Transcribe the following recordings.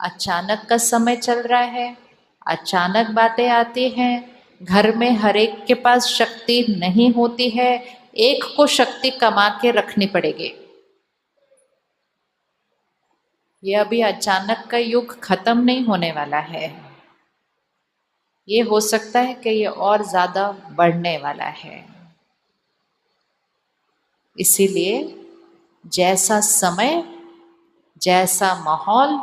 अचानक का समय चल रहा है, अचानक बातें आती हैं, घर में हर एक के पास शक्ति नहीं होती है, एक को शक्ति कमा के रखनी पड़ेगी। ये अभी अचानक का युग खत्म नहीं होने वाला है, ये हो सकता है कि ये और ज्यादा बढ़ने वाला है। इसीलिए जैसा समय, जैसा माहौल,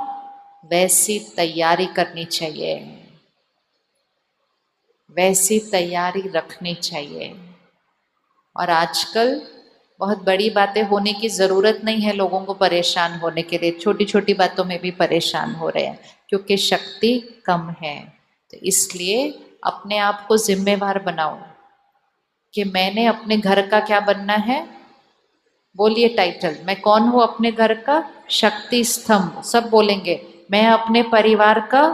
वैसी तैयारी करनी चाहिए, वैसी तैयारी रखनी चाहिए। और आजकल बहुत बड़ी बातें होने की ज़रूरत नहीं है लोगों को परेशान होने के लिए, छोटी छोटी बातों में भी परेशान हो रहे हैं क्योंकि शक्ति कम है। तो इसलिए अपने आप को जिम्मेवार बनाओ कि मैंने अपने घर का क्या बनना है। बोलिए टाइटल, मैं कौन हूँ अपने घर का? शक्ति स्तंभ। सब बोलेंगे, मैं अपने परिवार का,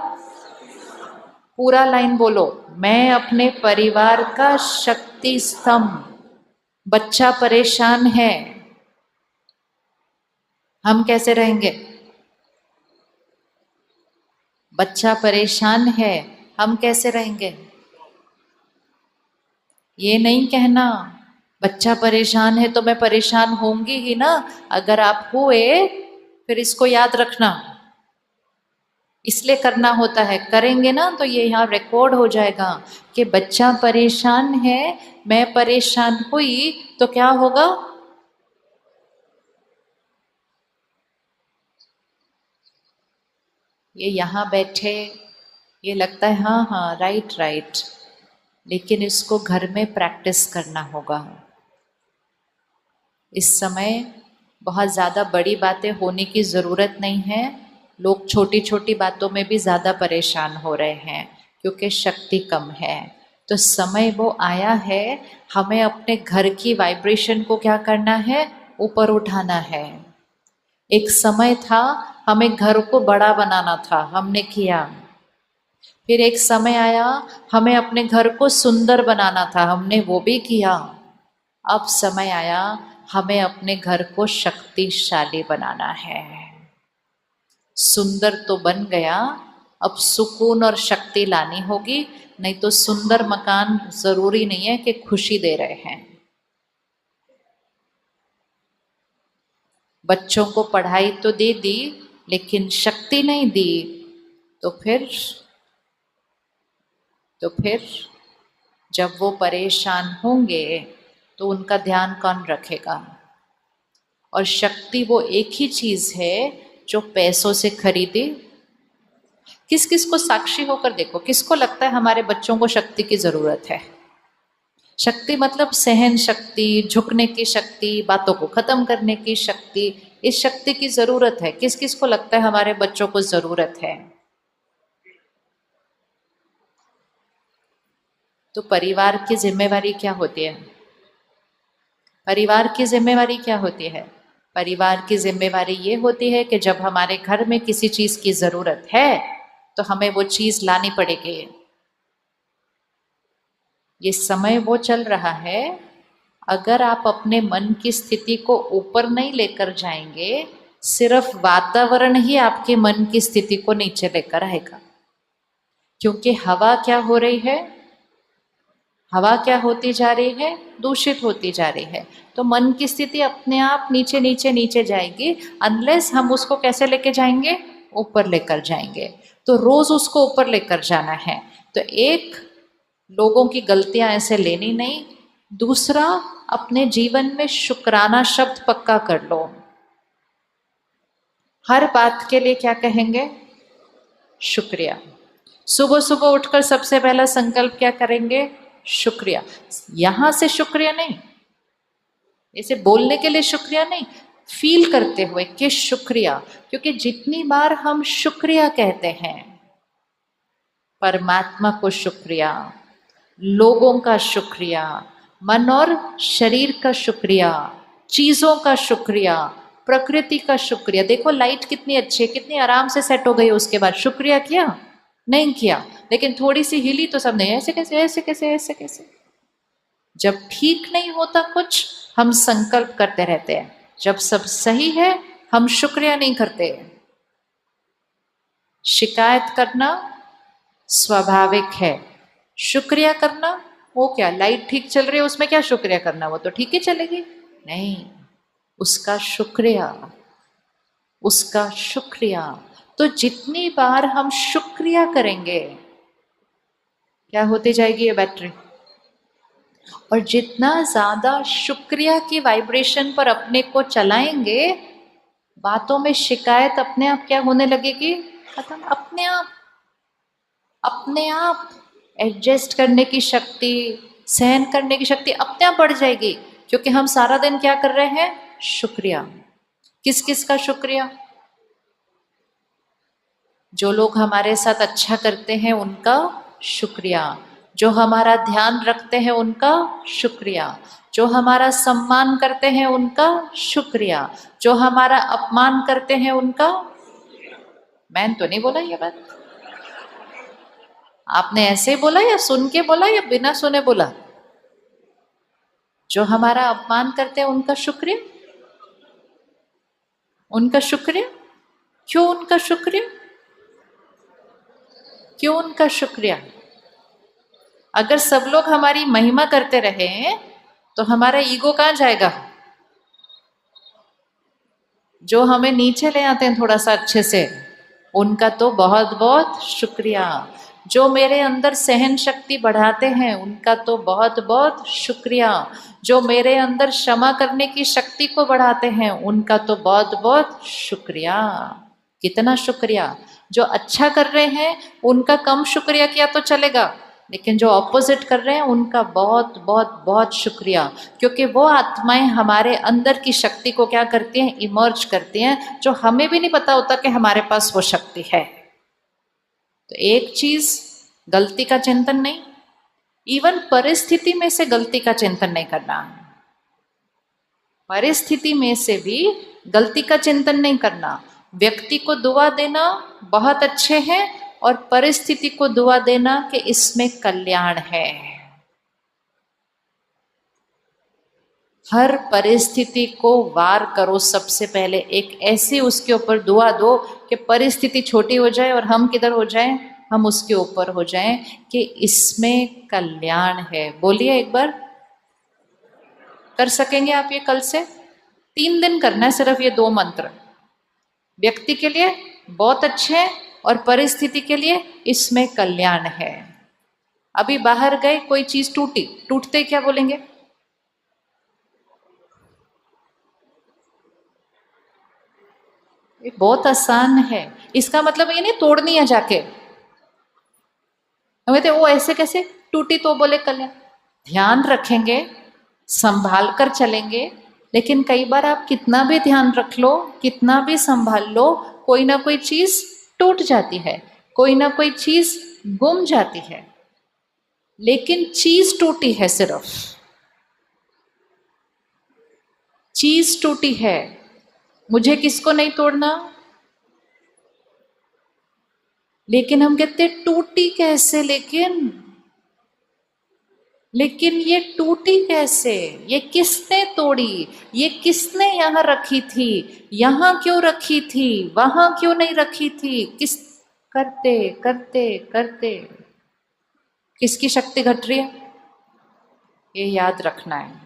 पूरा लाइन बोलो, मैं अपने परिवार का शक्ति स्तंभ। बच्चा परेशान है, हम कैसे रहेंगे? बच्चा परेशान है, हम कैसे रहेंगे? ये नहीं कहना बच्चा परेशान है तो मैं परेशान होंगी ही ना। अगर आप हुए फिर इसको याद रखना, इसलिए करना होता है, करेंगे ना तो ये यहाँ रिकॉर्ड हो जाएगा कि बच्चा परेशान है, मैं परेशान हुई तो क्या होगा। ये यहाँ बैठे, ये लगता है हाँ हाँ राइट राइट, लेकिन इसको घर में प्रैक्टिस करना होगा। इस समय बहुत ज़्यादा बड़ी बातें होने की ज़रूरत नहीं है, लोग छोटी छोटी बातों में भी ज़्यादा परेशान हो रहे हैं क्योंकि शक्ति कम है। तो समय वो आया है, हमें अपने घर की वाइब्रेशन को क्या करना है? ऊपर उठाना है। एक समय था हमें घर को बड़ा बनाना था, हमने किया। फिर एक समय आया हमें अपने घर को सुंदर बनाना था, हमने वो भी किया। अब समय आया हमें अपने घर को शक्तिशाली बनाना है। सुंदर तो बन गया, अब सुकून और शक्ति लानी होगी। नहीं तो सुंदर मकान जरूरी नहीं है कि खुशी दे रहे हैं। बच्चों को पढ़ाई तो दे दी लेकिन शक्ति नहीं दी, तो फिर जब वो परेशान होंगे तो उनका ध्यान कौन रखेगा? और शक्ति वो एक ही चीज है जो पैसों से खरीदी। किस किस को, साक्षी होकर देखो, किसको लगता है हमारे बच्चों को शक्ति की जरूरत है? शक्ति मतलब सहन शक्ति, झुकने की शक्ति, बातों को खत्म करने की शक्ति, इस शक्ति की जरूरत है। किस किस को लगता है हमारे बच्चों को जरूरत है? तो परिवार की जिम्मेवारी क्या होती है? परिवार की जिम्मेवारी क्या होती है? परिवार की जिम्मेवारी ये होती है कि जब हमारे घर में किसी चीज की जरूरत है तो हमें वो चीज लानी पड़ेगी। ये समय वो चल रहा है, अगर आप अपने मन की स्थिति को ऊपर नहीं लेकर जाएंगे, सिर्फ वातावरण ही आपके मन की स्थिति को नीचे लेकर आएगा। क्योंकि हवा क्या हो रही है? हवा क्या होती जा रही है? दूषित होती जा रही है। तो मन की स्थिति अपने आप नीचे नीचे नीचे जाएगी, अनलेस हम उसको कैसे लेके जाएंगे? ऊपर लेकर जाएंगे। तो रोज उसको ऊपर लेकर जाना है। तो एक, लोगों की गलतियां ऐसे लेनी नहीं। दूसरा, अपने जीवन में शुक्राना शब्द पक्का कर लो। हर बात के लिए क्या कहेंगे? शुक्रिया। सुबह सुबह उठकर सबसे पहला संकल्प क्या करेंगे? शुक्रिया। यहां से शुक्रिया नहीं, इसे बोलने के लिए शुक्रिया नहीं, फील करते हुए कि शुक्रिया। क्योंकि जितनी बार हम शुक्रिया कहते हैं, परमात्मा को शुक्रिया, लोगों का शुक्रिया, मन और शरीर का शुक्रिया, चीजों का शुक्रिया, प्रकृति का शुक्रिया। देखो लाइट कितनी अच्छी है, कितनी आराम से सेट हो गई, उसके बाद शुक्रिया किया नहीं किया, लेकिन थोड़ी सी हिली तो सबने ऐसे कैसे ऐसे कैसे ऐसे कैसे। जब ठीक नहीं होता कुछ, हम संकल्प करते रहते हैं, जब सब सही है हम शुक्रिया नहीं करते। शिकायत करना स्वाभाविक है, शुक्रिया करना वो क्या, लाइट ठीक चल रही है उसमें क्या शुक्रिया करना, वो तो ठीक ही चलेगी। नहीं, उसका शुक्रिया, उसका शुक्रिया। तो जितनी बार हम शुक्रिया करेंगे क्या होती जाएगी ये बैटरी, और जितना ज्यादा शुक्रिया की वाइब्रेशन पर अपने को चलाएंगे, बातों में शिकायत अपने आप क्या होने लगेगी, खत्म, अपने आप, अपने आप एडजस्ट करने की शक्ति, सहन करने की शक्ति अपने आप बढ़ जाएगी। क्योंकि हम सारा दिन क्या कर रहे हैं, शुक्रिया। किस किस का शुक्रिया, जो लोग हमारे साथ अच्छा करते हैं उनका शुक्रिया, जो हमारा ध्यान रखते हैं उनका शुक्रिया, जो हमारा सम्मान करते हैं उनका शुक्रिया, जो हमारा अपमान करते हैं उनका। मैंने तो नहीं बोला ये बात, आपने ऐसे बोला या सुन के बोला या बिना सुने बोला। जो हमारा अपमान करते हैं उनका शुक्रिया, उनका शुक्रिया। क्यों उनका शुक्रिया, क्यों उनका शुक्रिया। अगर सब लोग हमारी महिमा करते रहे तो हमारा ईगो कहाँ जाएगा। जो हमें नीचे ले आते हैं थोड़ा सा अच्छे से, उनका तो बहुत बहुत शुक्रिया। जो मेरे अंदर सहन शक्ति बढ़ाते हैं उनका तो बहुत बहुत शुक्रिया। जो मेरे अंदर क्षमा करने की शक्ति को बढ़ाते हैं उनका तो बहुत बहुत शुक्रिया। कितना शुक्रिया। जो अच्छा कर रहे हैं उनका कम शुक्रिया किया तो चलेगा, लेकिन जो ऑपोजिट कर रहे हैं उनका बहुत बहुत बहुत शुक्रिया। क्योंकि वो आत्माएं हमारे अंदर की शक्ति को क्या करती हैं, इमर्ज करती हैं, जो हमें भी नहीं पता होता कि हमारे पास वो शक्ति है। तो एक चीज, गलती का चिंतन नहीं, इवन परिस्थिति में से गलती का चिंतन नहीं करना। परिस्थिति में से भी गलती का चिंतन नहीं करना। व्यक्ति को दुआ देना बहुत अच्छे हैं, और परिस्थिति को दुआ देना कि इसमें कल्याण है। हर परिस्थिति को वार करो, सबसे पहले एक ऐसी उसके ऊपर दुआ दो कि परिस्थिति छोटी हो जाए और हम किधर हो जाएं, हम उसके ऊपर हो जाएं कि इसमें कल्याण है। बोलिए एक बार, कर सकेंगे आप ये कल से? 3 दिन करना है सिर्फ ये 2 मंत्र। व्यक्ति के लिए बहुत अच्छे हैं और परिस्थिति के लिए इसमें कल्याण है। अभी बाहर गए, कोई चीज टूटी, टूटते ही क्या बोलेंगे, ये बहुत आसान है। इसका मतलब ये नहीं तोड़नी है जाके, हमें तो वो ऐसे कैसे टूटी तो बोले कल्याण। ध्यान रखेंगे, संभाल कर चलेंगे, लेकिन कई बार आप कितना भी ध्यान रख लो, कितना भी संभाल लो, कोई ना कोई चीज टूट जाती है, कोई ना कोई चीज गुम जाती है। लेकिन चीज टूटी है, सिर्फ चीज टूटी है, मुझे किसको नहीं तोड़ना। लेकिन हम कहते टूटी कैसे, लेकिन ये टूटी कैसे, ये किसने तोड़ी, ये किसने यहाँ रखी थी, यहाँ क्यों रखी थी, वहां क्यों नहीं रखी थी, किस, करते करते करते किसकी शक्ति घट रही है, ये याद रखना है।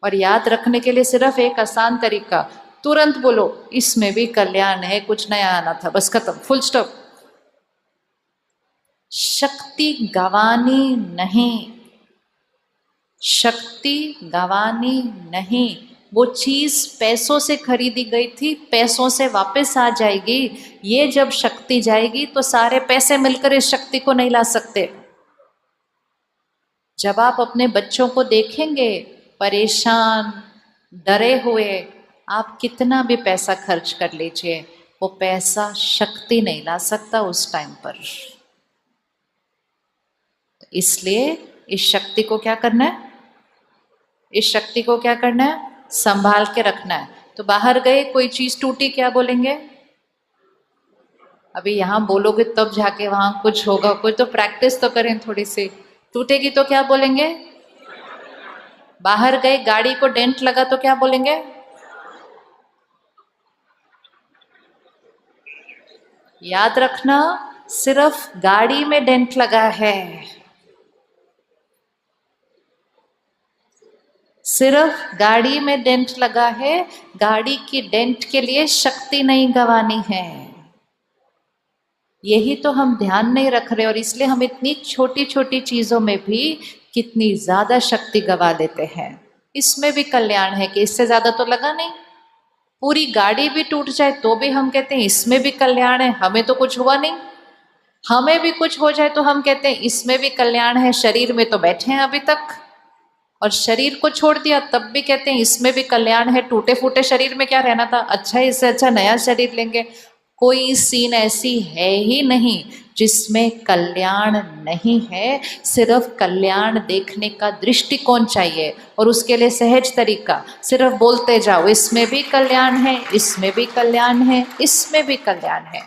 और याद रखने के लिए सिर्फ एक आसान तरीका, तुरंत बोलो इसमें भी कल्याण है, कुछ नया आना था, बस खत्म, फुल स्टॉप। शक्ति गंवानी नहीं, शक्ति गंवानी नहीं। वो चीज पैसों से खरीदी गई थी, पैसों से वापस आ जाएगी। ये जब शक्ति जाएगी तो सारे पैसे मिलकर इस शक्ति को नहीं ला सकते। जब आप अपने बच्चों को देखेंगे परेशान, डरे हुए, आप कितना भी पैसा खर्च कर लीजिए, वो पैसा शक्ति नहीं ला सकता उस टाइम पर। इसलिए इस शक्ति को क्या करना है, इस शक्ति को क्या करना है, संभाल के रखना है। तो बाहर गए, कोई चीज टूटी, क्या बोलेंगे, अभी यहाँ बोलोगे तब जाके वहां कुछ होगा, कोई तो प्रैक्टिस तो करें थोड़ी सी। टूटेगी तो क्या बोलेंगे, बाहर गए गाड़ी को डेंट लगा तो क्या बोलेंगे, याद रखना, सिर्फ गाड़ी में डेंट लगा है, सिर्फ गाड़ी में डेंट लगा है, गाड़ी की डेंट के लिए शक्ति नहीं गंवानी है। यही तो हम ध्यान नहीं रख रहे, और इसलिए हम इतनी छोटी छोटी चीजों में भी कितनी ज्यादा शक्ति गंवा देते हैं। इसमें भी कल्याण है कि इससे ज्यादा तो लगा नहीं, पूरी गाड़ी भी टूट जाए तो भी हम कहते हैं इसमें भी कल्याण है, हमें तो कुछ हुआ नहीं। हमें भी कुछ हो जाए तो हम कहते हैं इसमें भी कल्याण है, शरीर में तो बैठे हैं अभी तक, और शरीर को छोड़ दिया तब भी कहते हैं इसमें भी कल्याण है, टूटे फूटे शरीर में क्या रहना था, अच्छा इससे अच्छा नया शरीर लेंगे। कोई सीन ऐसी है ही नहीं जिसमें कल्याण नहीं है, सिर्फ कल्याण देखने का दृष्टिकोण चाहिए, और उसके लिए सहज तरीका, सिर्फ बोलते जाओ इसमें भी कल्याण है, इसमें भी कल्याण है, इसमें भी कल्याण है।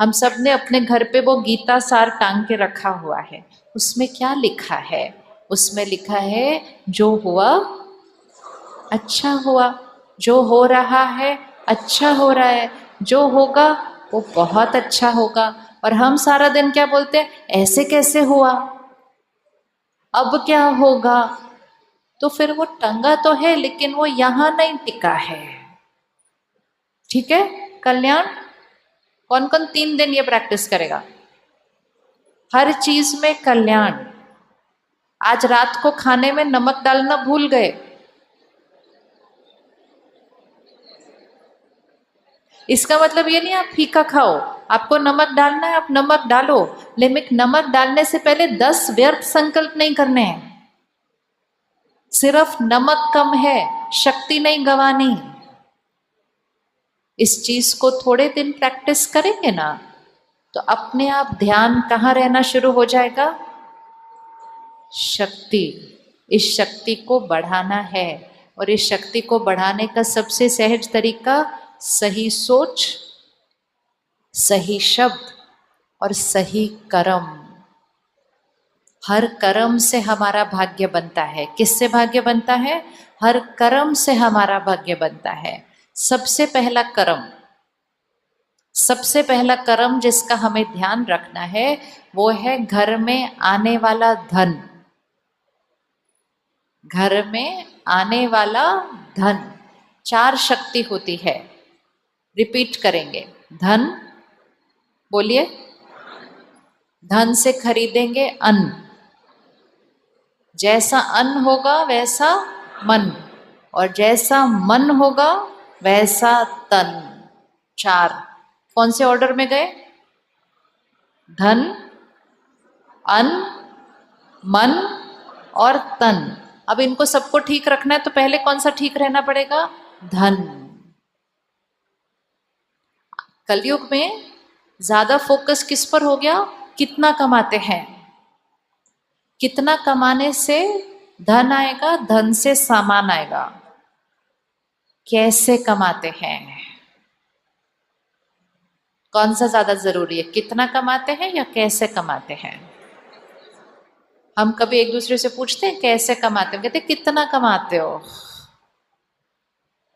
हम सब ने अपने घर पे वो गीता सार टांग के रखा हुआ है, उसमें क्या लिखा है? उसमें लिखा है जो हुआ अच्छा हुआ, जो हो रहा है अच्छा हो रहा है, जो होगा वो बहुत अच्छा होगा। और हम सारा दिन क्या बोलते हैं, ऐसे कैसे हुआ, अब क्या होगा। तो फिर वो टंगा तो है लेकिन वो यहां नहीं टिका है। ठीक है, कल्याण कौन कौन 3 दिन ये प्रैक्टिस करेगा? हर चीज में कल्याण। आज रात को खाने में नमक डालना भूल गए, इसका मतलब ये नहीं आप फीका खाओ, आपको नमक डालना है आप नमक डालो, लेकिन नमक डालने से पहले 10 व्यर्थ संकल्प नहीं करने हैं। सिर्फ नमक कम है, शक्ति नहीं गंवानी। इस चीज को थोड़े दिन प्रैक्टिस करेंगे ना तो अपने आप ध्यान कहाँ रहना शुरू हो जाएगा? शक्ति। इस शक्ति को बढ़ाना है, और इस शक्ति को बढ़ाने का सबसे सहज तरीका सही सोच, सही शब्द और सही कर्म। हर कर्म से हमारा भाग्य बनता है। किससे भाग्य बनता है? हर कर्म से हमारा भाग्य बनता है। सबसे पहला कर्म, सबसे पहला कर्म जिसका हमें ध्यान रखना है वो है घर में आने वाला धन। घर में आने वाला धन, 4 शक्ति होती है। रिपीट करेंगे, धन, बोलिए, धन से खरीदेंगे अन्न, जैसा अन्न होगा वैसा मन, और जैसा मन होगा वैसा तन। 4 कौन से ऑर्डर में गए? धन, अन्न, मन और तन। अब इनको सबको ठीक रखना है तो पहले कौन सा ठीक रहना पड़ेगा? धन। कलयुग में ज्यादा फोकस किस पर हो गया? कितना कमाते हैं। कितना कमाने से धन आएगा, धन से सामान आएगा। कैसे कमाते हैं, कौन सा ज्यादा जरूरी है? कितना कमाते हैं या कैसे कमाते हैं? हम कभी एक दूसरे से पूछते हैं कैसे कमाते हो, कहते कितना कमाते हो।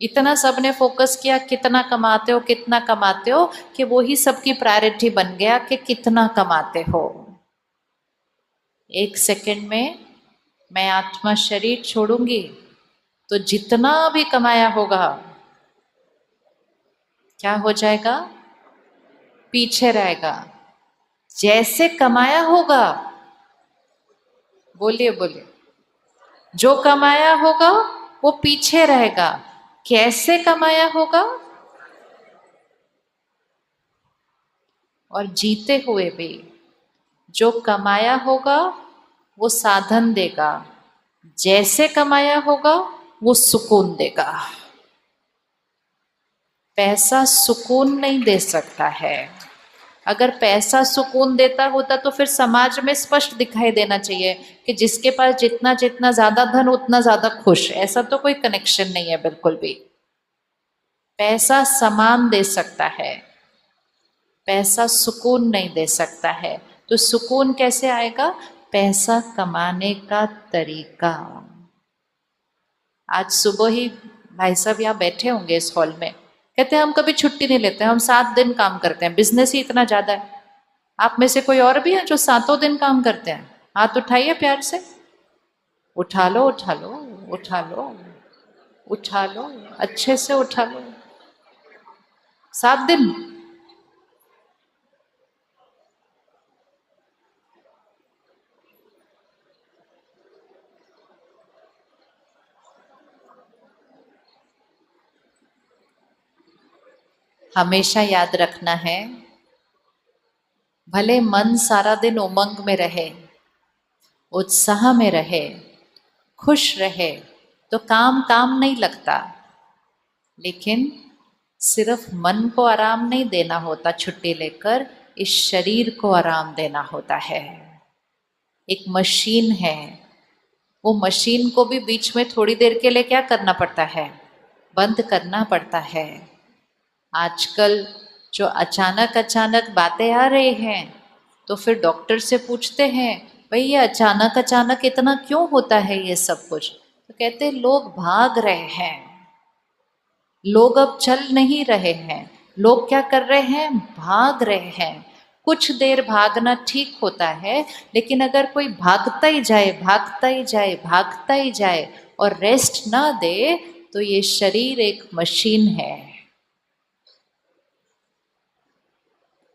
इतना सबने फोकस किया कितना कमाते हो, कितना कमाते हो, कि वो ही सबकी प्रायोरिटी बन गया कि कितना कमाते हो। 1 सेकंड में मैं आत्मा शरीर छोड़ूंगी तो जितना भी कमाया होगा क्या हो जाएगा? पीछे रहेगा। जैसे कमाया होगा, बोलिए बोलिए, जो कमाया होगा वो पीछे रहेगा। कैसे कमाया होगा? और जीते हुए भी जो कमाया होगा वो साधन देगा, जैसे कमाया होगा वो सुकून देगा। पैसा सुकून नहीं दे सकता है। अगर पैसा सुकून देता होता तो फिर समाज में स्पष्ट दिखाई देना चाहिए कि जिसके पास जितना जितना ज्यादा धन उतना ज्यादा खुश। ऐसा तो कोई कनेक्शन नहीं है बिल्कुल भी। पैसा सामान दे सकता है, पैसा सुकून नहीं दे सकता है। तो सुकून कैसे आएगा? पैसा कमाने का तरीका। आज सुबह ही भाई साहब यहाँ बैठे होंगे इस हॉल में, कहते हैं हम कभी छुट्टी नहीं लेते, हम 7 दिन काम करते हैं, बिजनेस ही इतना ज्यादा है। आप में से कोई और भी है जो 7 दिन काम करते हैं? हाथ उठाइए प्यार से। उठा लो, उठा लो, उठा लो, उठा लो, अच्छे से उठा लो। 7 दिन। हमेशा याद रखना है, भले मन सारा दिन उमंग में रहे, उत्साह में रहे, खुश रहे, तो काम काम नहीं लगता। लेकिन सिर्फ मन को आराम नहीं देना होता छुट्टी लेकर, इस शरीर को आराम देना होता है। एक मशीन है, वो मशीन को भी बीच में थोड़ी देर के लिए क्या करना पड़ता है? बंद करना पड़ता है। आजकल जो अचानक अचानक बातें आ रही हैं, तो फिर डॉक्टर से पूछते हैं भाई ये अचानक अचानक इतना क्यों होता है ये सब कुछ? तो कहते हैं लोग भाग रहे हैं, लोग अब चल नहीं रहे हैं, लोग क्या कर रहे हैं? भाग रहे हैं। कुछ देर भागना ठीक होता है, लेकिन अगर कोई भागता ही जाए, भागता ही जाए, भागता ही जाए और रेस्ट ना दे, तो ये शरीर एक मशीन है।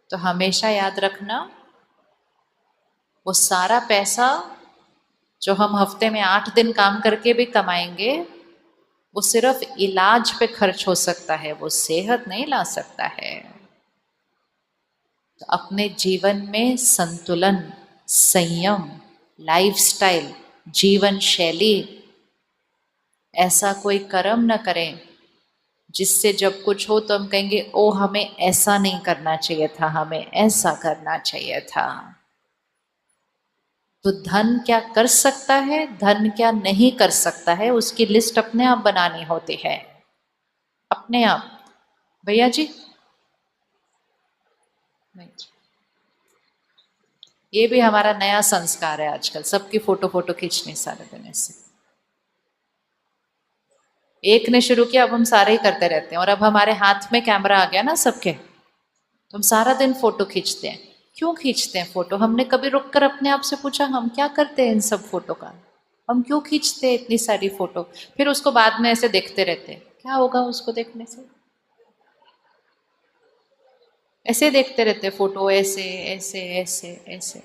तो हमेशा याद रखना, वो सारा पैसा जो हम हफ्ते में 8 दिन काम करके भी कमाएंगे, वो सिर्फ इलाज पे खर्च हो सकता है, वो सेहत नहीं ला सकता है। तो अपने जीवन में संतुलन, संयम, लाइफस्टाइल, जीवन शैली, ऐसा कोई कर्म न करें जिससे जब कुछ हो तो हम कहेंगे ओ हमें ऐसा नहीं करना चाहिए था, हमें ऐसा करना चाहिए था। तो धन क्या कर सकता है, धन क्या नहीं कर सकता है, उसकी लिस्ट अपने आप बनानी होती है, अपने आप। भैया जी नहीं, ये भी हमारा नया संस्कार है आजकल, सबकी फोटो फोटो खींचनी सारे दिन ऐसे। एक ने शुरू किया, अब हम सारे ही करते रहते हैं, और अब हमारे हाथ में कैमरा आ गया ना सबके, तो हम सारा दिन फोटो खींचते हैं। क्यों खींचते हैं फोटो? हमने कभी रुक कर अपने आप से पूछा हम क्या करते हैं इन सब फोटो का? हम क्यों खींचते हैं इतनी सारी फोटो? फिर उसको बाद में ऐसे देखते रहते हैं, क्या होगा उसको देखने से? ऐसे देखते रहते फोटो, ऐसे ऐसे ऐसे ऐसे।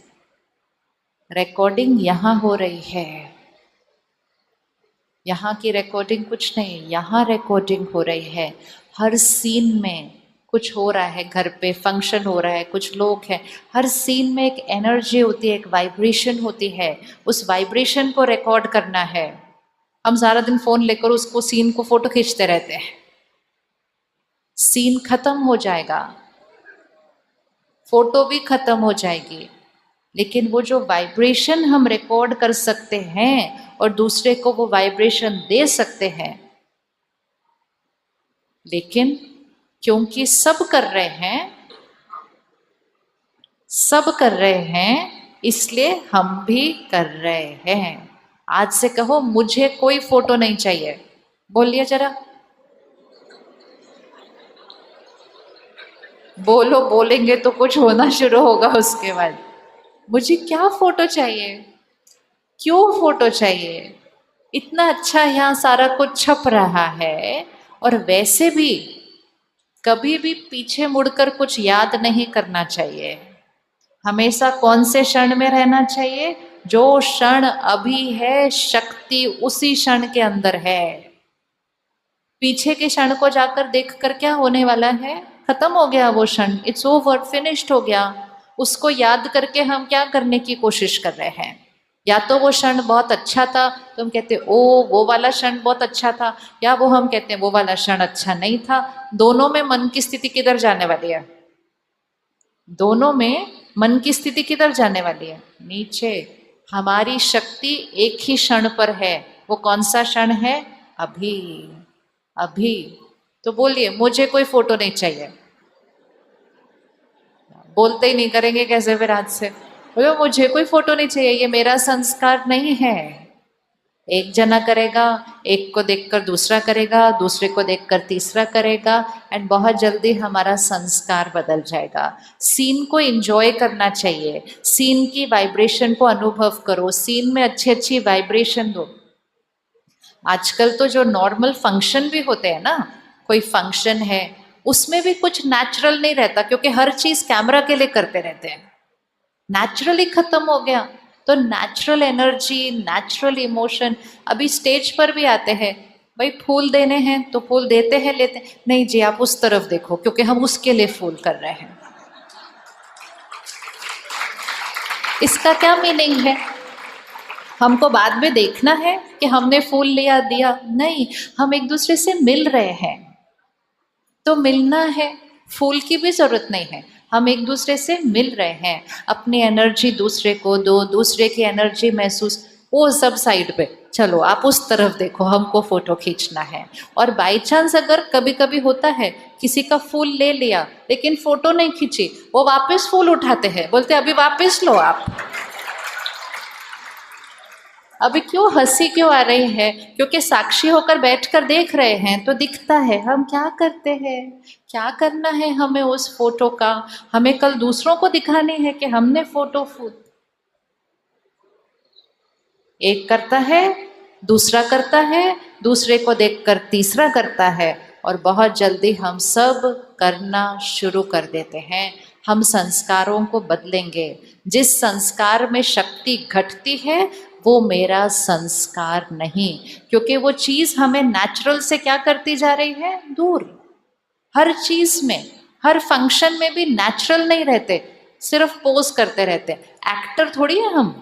रिकॉर्डिंग यहाँ हो रही है, यहाँ की रिकॉर्डिंग कुछ नहीं, यहाँ रिकॉर्डिंग हो रही है। हर सीन में कुछ हो रहा है, घर पे फंक्शन हो रहा है, कुछ लोग हैं, हर सीन में एक एनर्जी होती है, एक वाइब्रेशन होती है, उस वाइब्रेशन को रिकॉर्ड करना है। हम सारा दिन फोन लेकर उसको सीन को फोटो खींचते रहते हैं, सीन खत्म हो जाएगा, फोटो भी खत्म हो जाएगी, लेकिन वो जो वाइब्रेशन हम रिकॉर्ड कर सकते हैं और दूसरे को वो वाइब्रेशन दे सकते हैं। लेकिन क्योंकि सब कर रहे हैं, सब कर रहे हैं, इसलिए हम भी कर रहे हैं। आज से कहो मुझे कोई फोटो नहीं चाहिए, बोलिए जरा, बोलो, बोलेंगे तो कुछ होना शुरू होगा उसके बाद। मुझे क्या फोटो चाहिए? क्यों फोटो चाहिए? इतना अच्छा यहाँ सारा कुछ छप रहा है, और वैसे भी कभी भी पीछे मुड़कर कुछ याद नहीं करना चाहिए। हमेशा कौन से क्षण में रहना चाहिए? जो क्षण अभी है, शक्ति उसी क्षण के अंदर है। पीछे के क्षण को जाकर देखकर क्या होने वाला है? खत्म हो गया वो क्षण, इट्स ओवर, फिनिश्ड हो गया। उसको याद करके हम क्या करने की कोशिश कर रहे हैं? या तो वो क्षण बहुत अच्छा था तो हम कहते ओ वो वाला क्षण बहुत अच्छा था, या वो हम कहते हैं वो वाला क्षण अच्छा नहीं था। दोनों में मन की स्थिति किधर जाने वाली है? दोनों में मन की स्थिति किधर जाने वाली है? नीचे। हमारी शक्ति एक ही क्षण पर है, वो कौन सा क्षण है? अभी, अभी। तो बोलिए मुझे कोई फोटो नहीं चाहिए, बोलते ही नहीं, करेंगे कैसे फिर आज से? बोलो मुझे कोई फोटो नहीं चाहिए, ये मेरा संस्कार नहीं है। एक जना करेगा, एक को देखकर दूसरा करेगा, दूसरे को देखकर तीसरा करेगा, एंड बहुत जल्दी हमारा संस्कार बदल जाएगा। सीन को एंजॉय करना चाहिए, सीन की वाइब्रेशन को अनुभव करो, सीन में अच्छी अच्छी वाइब्रेशन दो। आजकल तो जो नॉर्मल फंक्शन भी होते हैं ना, कोई फंक्शन है उसमें भी कुछ नेचुरल नहीं रहता, क्योंकि हर चीज कैमरा के लिए करते रहते हैं। नेचुरली खत्म हो गया। तो नेचुरल एनर्जी, नेचुरल इमोशन, अभी स्टेज पर भी आते हैं, भाई फूल देने हैं तो फूल देते हैं, लेते हैं। नहीं जी, आप उस तरफ देखो, क्योंकि हम उसके लिए फूल कर रहे हैं। इसका क्या मीनिंग है? हमको बाद में देखना है कि हमने फूल लिया दिया? नहीं, हम एक दूसरे से मिल रहे हैं तो मिलना है, फूल की भी जरूरत नहीं है। हम एक दूसरे से मिल रहे हैं, अपनी एनर्जी दूसरे को दो, दूसरे की एनर्जी महसूस, वो सब साइड पे, चलो आप उस तरफ देखो, हमको फोटो खींचना है। और बाई चांस अगर कभी कभी होता है किसी का फूल ले लिया लेकिन फोटो नहीं खींची, वो वापस फूल उठाते हैं, बोलते अभी वापस लो आप। अभी क्यों हंसी क्यों आ रही है? क्योंकि साक्षी होकर बैठकर देख रहे हैं तो दिखता है हम क्या करते हैं, क्या करना है हमें उस फोटो का। हमें कल दूसरों को दिखानी है कि हमने फोटो एक करता है, दूसरा करता है, दूसरे को देखकर तीसरा करता है, और बहुत जल्दी हम सब करना शुरू कर देते हैं। हम संस्कारों को बदलेंगे। जिस संस्कार में शक्ति घटती है वो मेरा संस्कार नहीं, क्योंकि वो चीज हमें नेचुरल से क्या करती जा रही है, दूर। हर चीज में, हर फंक्शन में भी नेचुरल नहीं रहते, सिर्फ पोज करते रहते। एक्टर थोड़ी है हम।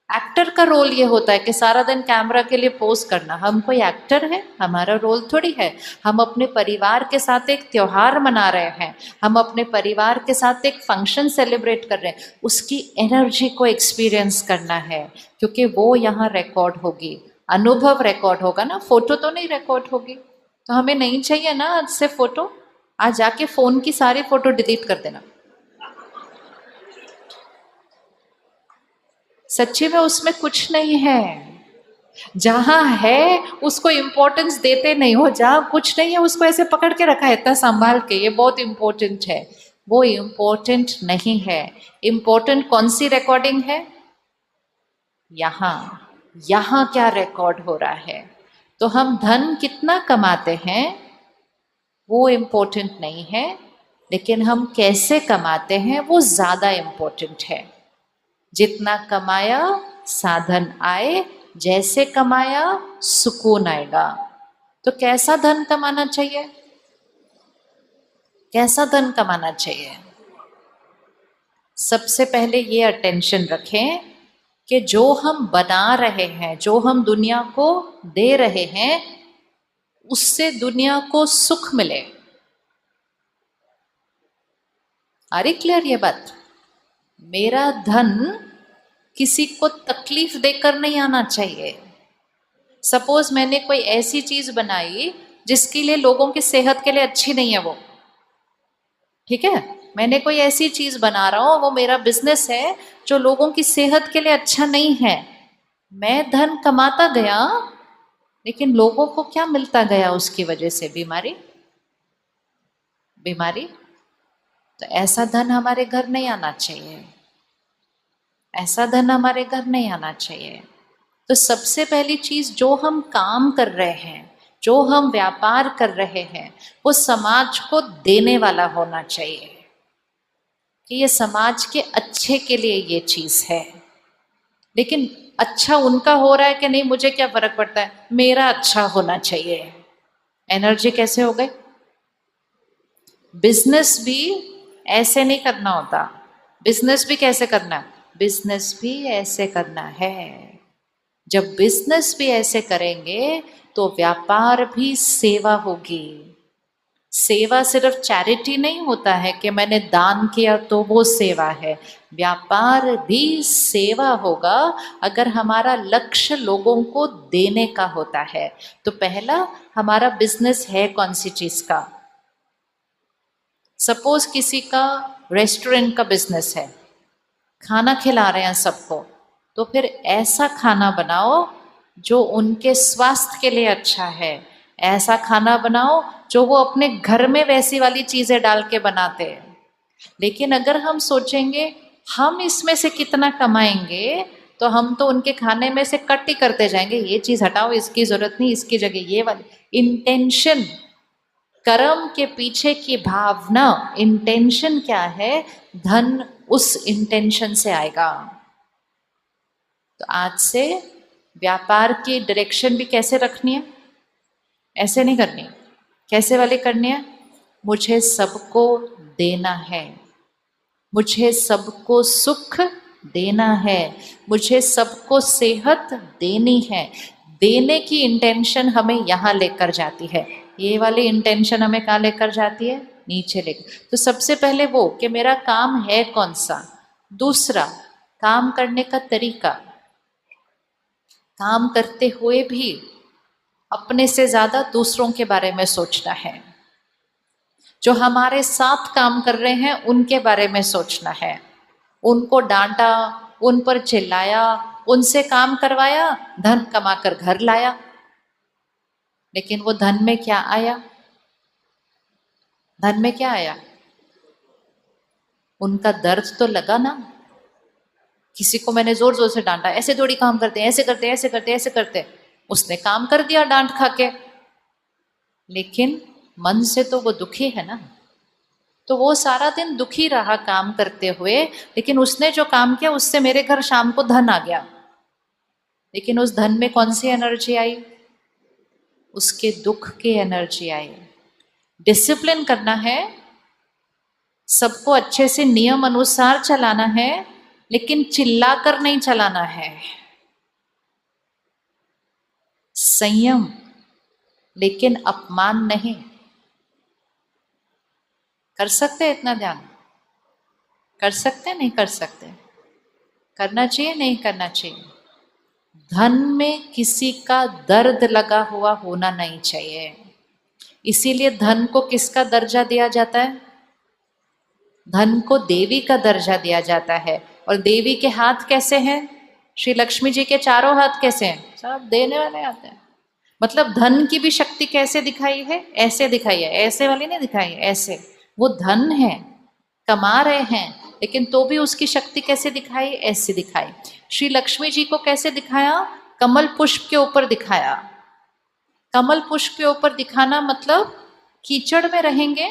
एक्टर का रोल ये होता है कि सारा दिन कैमरा के लिए पोज करना। हम कोई एक्टर है? हमारा रोल थोड़ी है। हम अपने परिवार के साथ एक त्योहार मना रहे हैं, हम अपने परिवार के साथ एक फंक्शन सेलिब्रेट कर रहे हैं, उसकी एनर्जी को एक्सपीरियंस करना है, क्योंकि वो यहाँ रिकॉर्ड होगी, अनुभव रिकॉर्ड होगा ना, फोटो तो नहीं रिकॉर्ड होगी। तो हमें नहीं चाहिए ना आज से फोटो। आज जाके फोन की सारी फोटो डिलीट कर देना। सच्ची में उसमें कुछ नहीं है। जहां है उसको इंपॉर्टेंस देते नहीं हो, जहां कुछ नहीं है उसको ऐसे पकड़ के रखा है इतना संभाल के, ये बहुत इंपॉर्टेंट है। वो इंपॉर्टेंट नहीं है। इंपॉर्टेंट कौन सी रिकॉर्डिंग है? यहां क्या रिकॉर्ड हो रहा है। तो हम धन कितना कमाते हैं वो इंपॉर्टेंट नहीं है, लेकिन हम कैसे कमाते हैं वो ज्यादा इंपॉर्टेंट है। जितना कमाया साधन आए, जैसे कमाया सुकून आएगा। तो कैसा धन कमाना चाहिए? कैसा धन कमाना चाहिए? सबसे पहले ये अटेंशन रखें कि जो हम बना रहे हैं, जो हम दुनिया को दे रहे हैं, उससे दुनिया को सुख मिले। अरे क्लियर ये बात? मेरा धन किसी को तकलीफ देकर नहीं आना चाहिए। सपोज मैंने कोई ऐसी चीज बनाई जिसके लिए लोगों की सेहत के लिए अच्छी नहीं है वो, ठीक है, मैंने कोई ऐसी चीज बना रहा हूं, वो मेरा बिजनेस है जो लोगों की सेहत के लिए अच्छा नहीं है। मैं धन कमाता गया, लेकिन लोगों को क्या मिलता गया उसकी वजह से? बीमारी। बीमारी। तो ऐसा धन हमारे घर नहीं आना चाहिए, ऐसा धन हमारे घर नहीं आना चाहिए। तो सबसे पहली चीज, जो हम काम कर रहे हैं, जो हम व्यापार कर रहे हैं, वो समाज को देने वाला होना चाहिए कि ये समाज के अच्छे के लिए ये चीज है। लेकिन अच्छा उनका हो रहा है कि नहीं, मुझे क्या फर्क पड़ता है, मेरा अच्छा होना चाहिए। एनर्जी कैसे हो गई? बिजनेस भी ऐसे नहीं करना होता। बिजनेस भी कैसे करना है? बिजनेस भी ऐसे करना है। जब बिजनेस भी ऐसे करेंगे तो व्यापार भी सेवा होगी। सेवा सिर्फ चैरिटी नहीं होता है कि मैंने दान किया तो वो सेवा है। व्यापार भी सेवा होगा अगर हमारा लक्ष्य लोगों को देने का होता है। तो पहला, हमारा बिजनेस है कौन सी चीज का? सपोज किसी का रेस्टोरेंट का बिजनेस है, खाना खिला रहे हैं सबको, तो फिर ऐसा खाना बनाओ जो उनके स्वास्थ्य के लिए अच्छा है। ऐसा खाना बनाओ जो वो अपने घर में वैसी वाली चीजें डाल के बनाते हैं। लेकिन अगर हम सोचेंगे हम इसमें से कितना कमाएंगे, तो हम तो उनके खाने में से कट ही करते जाएंगे, ये चीज हटाओ, इसकी जरूरत नहीं, इसकी जगह ये वाली। इंटेंशन, कर्म के पीछे की भावना, इंटेंशन क्या है, धन उस इंटेंशन से आएगा। तो आज से व्यापार की डायरेक्शन भी कैसे रखनी है, ऐसे नहीं करनी। कैसे वाली करनी है, मुझे सबको देना है, मुझे सबको सुख देना है, मुझे सबको सेहत देनी है। देने की इंटेंशन हमें यहाँ लेकर जाती है। ये वाली इंटेंशन हमें कहाँ लेकर जाती है, नीचे लेकर। तो सबसे पहले वो कि मेरा काम है कौन सा। दूसरा, काम करने का तरीका। काम करते हुए भी अपने से ज्यादा दूसरों के बारे में सोचना है। जो हमारे साथ काम कर रहे हैं उनके बारे में सोचना है। उनको डांटा, उन पर चिल्लाया, उनसे काम करवाया, धन कमाकर घर लाया, लेकिन वो धन में क्या आया, धन में क्या आया, उनका दर्द तो लगा ना। किसी को मैंने जोर जोर से डांटा, ऐसे थोड़ी काम करते, ऐसे करते, ऐसे करते, ऐसे करते, उसने काम कर दिया डांट खा के, लेकिन मन से तो वो दुखी है ना। तो वो सारा दिन दुखी रहा काम करते हुए, लेकिन उसने जो काम किया उससे मेरे घर शाम को धन आ गया। लेकिन उस धन में कौन सी एनर्जी आई, उसके दुख की एनर्जी आई। डिसिप्लिन करना है, सबको अच्छे से नियम अनुसार चलाना है, लेकिन चिल्लाकर नहीं चलाना है। संयम, लेकिन अपमान नहीं। कर सकते इतना ध्यान, कर सकते नहीं कर सकते, करना चाहिए नहीं करना चाहिए। धन में किसी का दर्द लगा हुआ होना नहीं चाहिए। इसीलिए धन को किसका दर्जा दिया जाता है, धन को देवी का दर्जा दिया जाता है। और देवी के हाथ कैसे हैं, श्री लक्ष्मी जी के चारों हाथ कैसे हैं, सब देने वाले आते हैं। मतलब धन की भी शक्ति कैसे दिखाई है, ऐसे दिखाई है, ऐसे वाली नहीं दिखाई है, ऐसे। वो धन है, कमा रहे हैं, लेकिन तो भी उसकी शक्ति कैसे दिखाई, ऐसे दिखाई। श्री लक्ष्मी जी को कैसे दिखाया, कमल पुष्प के ऊपर दिखाया। कमल पुष्प के ऊपर दिखाना मतलब कीचड़ में रहेंगे,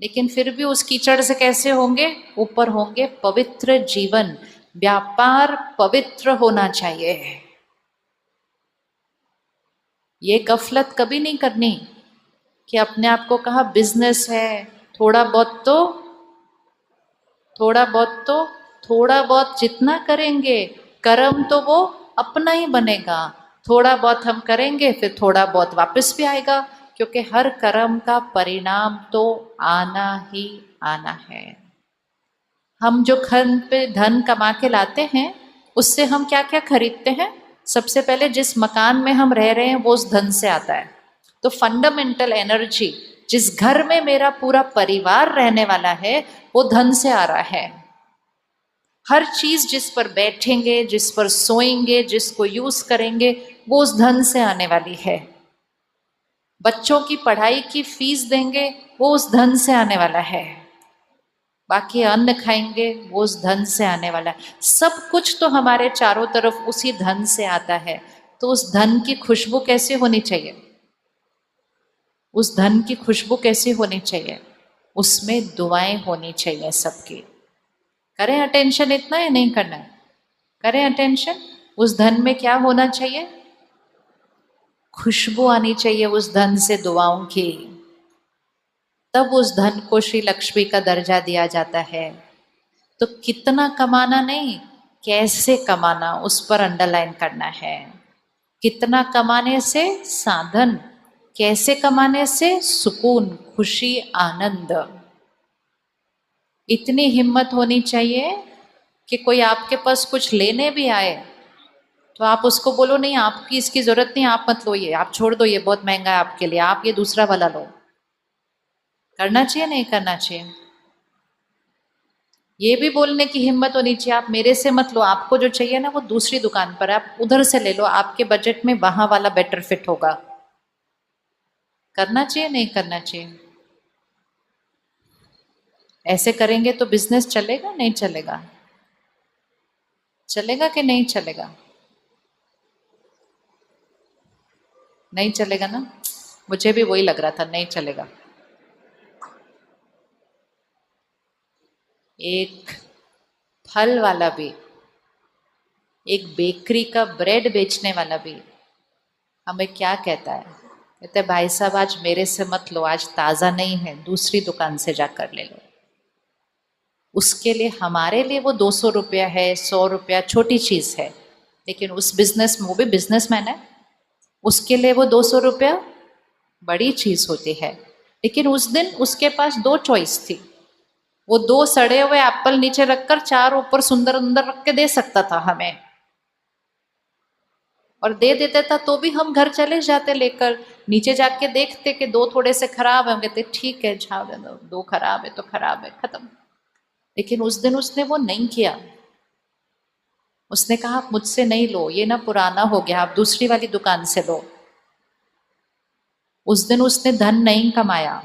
लेकिन फिर भी उस कीचड़ से कैसे होंगे, ऊपर होंगे। पवित्र जीवन, व्यापार पवित्र होना चाहिए। ये गफलत कभी नहीं करनी कि अपने आप को कहा बिजनेस है, थोड़ा बहुत तो, थोड़ा बहुत तो, थोड़ा बहुत जितना करेंगे कर्म तो वो अपना ही बनेगा। थोड़ा बहुत हम करेंगे, फिर थोड़ा बहुत वापस भी आएगा, क्योंकि हर कर्म का परिणाम तो आना ही आना है। हम जो धन पे धन कमा के लाते हैं, उससे हम क्या क्या खरीदते हैं। सबसे पहले जिस मकान में हम रह रहे हैं वो उस धन से आता है। तो फंडामेंटल एनर्जी, जिस घर में मेरा पूरा परिवार रहने वाला है, वो धन से आ रहा है। हर चीज जिस पर बैठेंगे, जिस पर सोएंगे, जिसको यूज करेंगे, वो उस धन से आने वाली है। बच्चों की पढ़ाई की फीस देंगे, वो उस धन से आने वाला है। बाकी अन्न खाएंगे, वो उस धन से आने वाला है। सब कुछ तो हमारे चारों तरफ उसी धन से आता है। तो उस धन की खुशबू कैसे होनी चाहिए, उस धन की खुशबू कैसी होनी चाहिए, उसमें दुआएं होनी चाहिए सबकी। करें अटेंशन, इतना ही नहीं करना है, करें अटेंशन। उस धन में क्या होना चाहिए, खुशबू आनी चाहिए उस धन से, दुआओं की। तब उस धन को श्री लक्ष्मी का दर्जा दिया जाता है। तो कितना कमाना नहीं, कैसे कमाना, उस पर अंडरलाइन करना है। कितना कमाने से साधन, कैसे कमाने से सुकून, खुशी, आनंद। इतनी हिम्मत होनी चाहिए कि कोई आपके पास कुछ लेने भी आए तो आप उसको बोलो नहीं, आपकी इसकी जरूरत नहीं, आप मत लो, ये आप छोड़ दो, ये बहुत महंगा है आपके लिए, आप ये दूसरा वाला लो। करना चाहिए नहीं करना चाहिए। ये भी बोलने की हिम्मत होनी चाहिए आप मेरे से मत लो, आपको जो चाहिए ना वो दूसरी दुकान पर है, आप उधर से ले लो, आपके बजट में वहां वाला बेटर फिट होगा। करना चाहिए नहीं करना चाहिए? ऐसे करेंगे तो बिजनेस चलेगा नहीं चलेगा? चलेगा कि नहीं चलेगा? नहीं चलेगा ना? मुझे भी वही लग रहा था, नहीं चलेगा। एक फल वाला भी, एक बेकरी का ब्रेड बेचने वाला भी हमें क्या कहता है? कहते हैं भाई साहब आज मेरे से मत लो, आज ताज़ा नहीं है, दूसरी दुकान से जाकर ले लो। उसके लिए हमारे लिए वो 200 रुपया है, 100 रुपया छोटी चीज़ है, लेकिन उस बिजनेस में, वो भी बिजनेसमैन है, उसके लिए वो 200 रुपया बड़ी चीज़ होती है। लेकिन उस दिन उसके पास दो चॉइस थी, वो दो सड़े हुए एप्पल नीचे रखकर चार ऊपर सुंदर सुंदर रख के दे सकता था हमें, और दे देता था तो भी हम घर चले जाते लेकर, नीचे जाके देखते कि दो थोड़े से खराब है, हम कहते ठीक है झाड़ दो, दो खराब है तो खराब है, खत्म। लेकिन उस दिन उसने वो नहीं किया, उसने कहा आप मुझसे नहीं लो, ये ना पुराना हो गया, आप दूसरी वाली दुकान से लो। उस दिन उसने धन नहीं कमाया,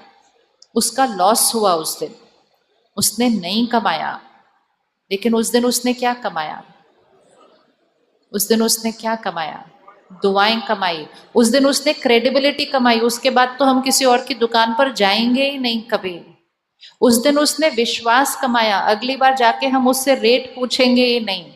उसका लॉस हुआ उस दिन, उसने नहीं कमाया, लेकिन उस दिन उसने क्या कमाया? उस दिन उसने क्या कमाया? दुआएं कमाई। उस दिन उसने क्रेडिबिलिटी कमाई, उसके बाद तो हम किसी और की दुकान पर जाएंगे ही नहीं कभी। उस दिन उसने विश्वास कमाया, अगली बार जाके हम उससे रेट पूछेंगे ही नहीं।